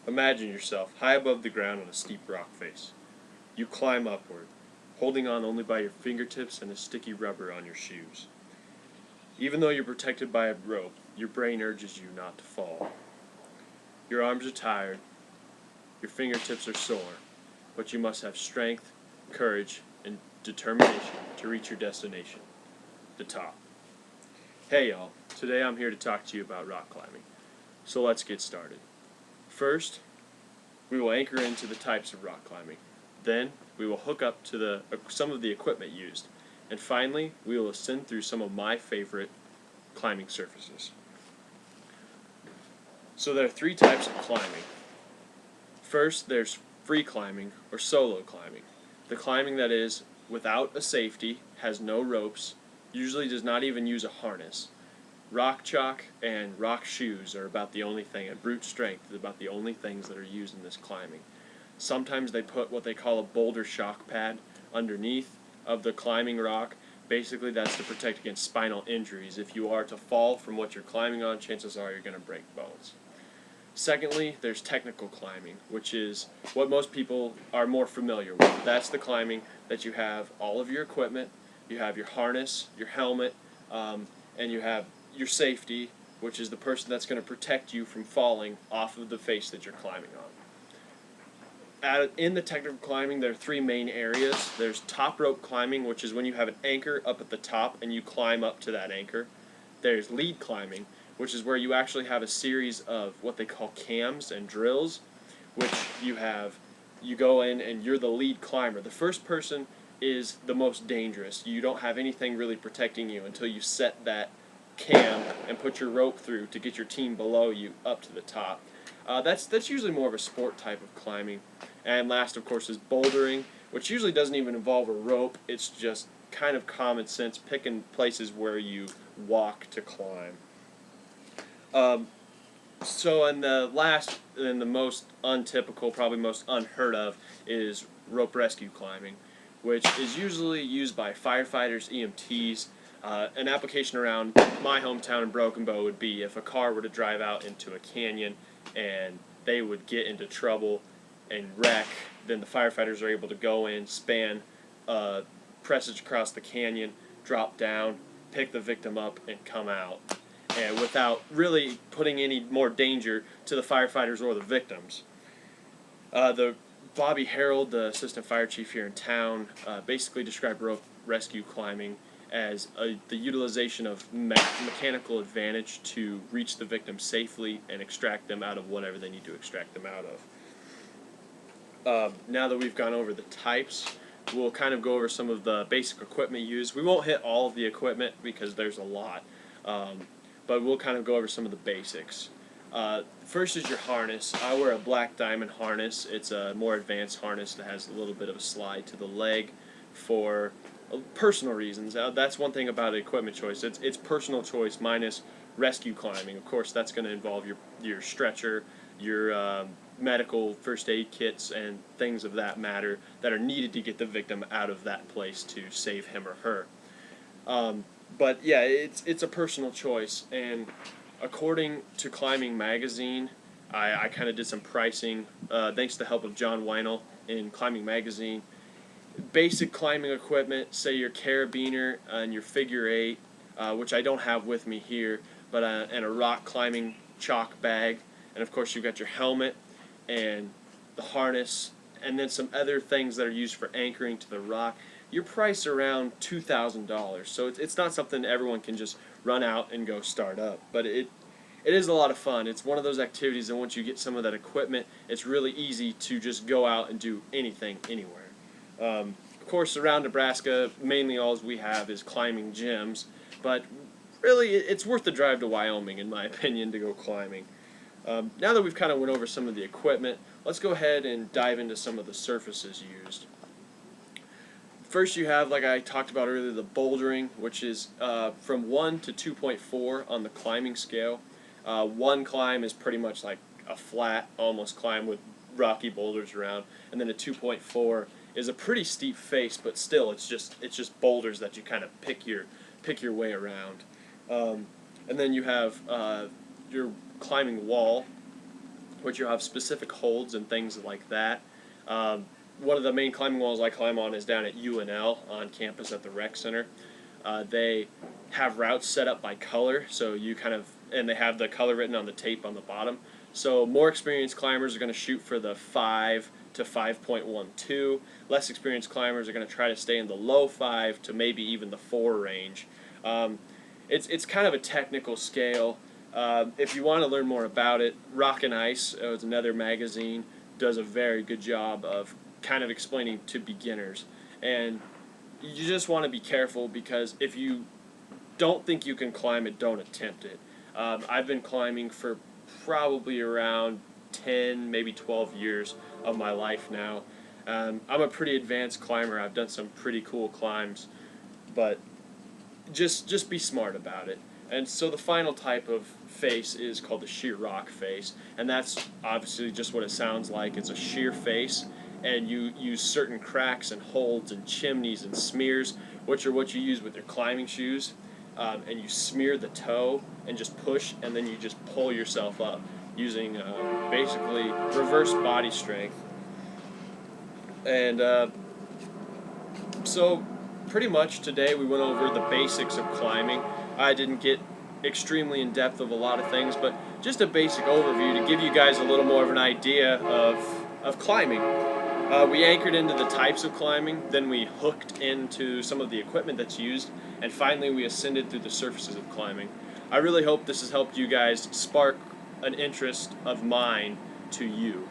Imagine yourself high above the ground on a steep rock face. You climb upward, holding on only by your fingertips and a sticky rubber on your shoes. Even though you're protected by a rope, your brain urges you not to fall. Your arms are tired, your fingertips are sore, but you must have strength, courage, and determination to reach your destination, the top. Hey y'all, today I'm here to talk to you about rock climbing. So let's get started. First, we will anchor into the types of rock climbing. Then, we will hook up to some of the equipment used. And finally, we will ascend through some of my favorite climbing surfaces. So there are three types of climbing. First, there's free climbing or solo climbing. The climbing that is without a safety, has no ropes, usually does not even use a harness. Rock chalk and rock shoes are about the only thing, and brute strength is about the only things that are used in this climbing. Sometimes they put what they call a boulder shock pad underneath of the climbing rock. Basically that's to protect against spinal injuries. If you are to fall from what you're climbing on, chances are you're going to break bones. Secondly, there's technical climbing, which is what most people are more familiar with. That's the climbing that you have all of your equipment, you have your harness, your helmet, and you have your safety, which is the person that's going to protect you from falling off of the face that you're climbing on. In the technical climbing, there are three main areas. There's top rope climbing, which is when you have an anchor up at the top and you climb up to that anchor. There's lead climbing, which is where you actually have a series of what they call cams and drills, which you go in and you're the lead climber. The first person is the most dangerous. You don't have anything really protecting you until you set that cam and put your rope through to get your team below you up to the top. That's usually more of a sport type of climbing. And last, of course, is bouldering, which usually doesn't even involve a rope. It's just kind of common sense, picking places where you walk to climb. So in the last and the most untypical, probably most unheard of, is rope rescue climbing, which is usually used by firefighters, EMTs. An application around my hometown in Broken Bow would be if a car were to drive out into a canyon and they would get into trouble and wreck, then the firefighters are able to go in, span passage across the canyon, drop down, pick the victim up, and come out, and without really putting any more danger to the firefighters or the victims. Bobby Harold, the assistant fire chief here in town, basically described rope rescue climbing as the utilization of mechanical advantage to reach the victim safely and extract them out of whatever they need to extract them out of. Now that we've gone over the types, we'll kind of go over some of the basic equipment used. We won't hit all of the equipment because there's a lot, but we'll kind of go over some of the basics. First is your harness. I wear a black diamond harness. It's a more advanced harness that has a little bit of a slide to the leg for personal reasons. That's one thing about equipment choice. It's personal choice minus rescue climbing. Of course, that's going to involve your stretcher, your medical first aid kits, and things of that matter that are needed to get the victim out of that place to save him or her. But yeah, it's a personal choice, and according to Climbing Magazine, I kind of did some pricing thanks to the help of John Weinel in Climbing Magazine. Basic climbing equipment, say your carabiner and your figure 8, which I don't have with me here, but and a rock climbing chalk bag, and of course you've got your helmet and the harness, and then some other things that are used for anchoring to the rock. You're priced around $2,000, so it's not something everyone can just run out and go start up, but it is a lot of fun. It's one of those activities that once you get some of that equipment, it's really easy to just go out and do anything, anywhere. Of course, around Nebraska, mainly all we have is climbing gyms, but really it's worth the drive to Wyoming, in my opinion, to go climbing. Now that we've kind of went over some of the equipment, let's go ahead and dive into some of the surfaces used. First you have, like I talked about earlier, the bouldering, which is from 1 to 2.4 on the climbing scale. 1 climb is pretty much like a flat, almost climb with rocky boulders around, and then a 2.4 is a pretty steep face, but still it's just boulders that you kind of pick your way around. And then you have your climbing wall, which you have specific holds and things like that. One of the main climbing walls I climb on is down at UNL on campus at the rec center. They have routes set up by color, so you and they have the color written on the tape on the bottom. So more experienced climbers are going to shoot for the 5 to 5.12. Less experienced climbers are going to try to stay in the low 5 to maybe even the 4 range. It's kind of a technical scale. If you want to learn more about it, Rock and Ice is another magazine, does a very good job of kind of explaining to beginners. And you just want to be careful, because if you don't think you can climb it, don't attempt it. I've been climbing for probably around 10, maybe 12 years of my life now. I'm a pretty advanced climber. I've done some pretty cool climbs, but just be smart about it. And so the final type of face is called the sheer rock face, and that's obviously just what it sounds like. It's a sheer face, and you use certain cracks and holds and chimneys and smears, which are what you use with your climbing shoes, and you smear the toe and just push, and then you just pull yourself up using basically reverse body strength. And so pretty much today we went over the basics of climbing. I didn't get extremely in depth of a lot of things, but just a basic overview to give you guys a little more of an idea of climbing. We anchored into the types of climbing, then we hooked into some of the equipment that's used, and finally we ascended through the surfaces of climbing. I really hope this has helped you guys spark an interest of mine to you.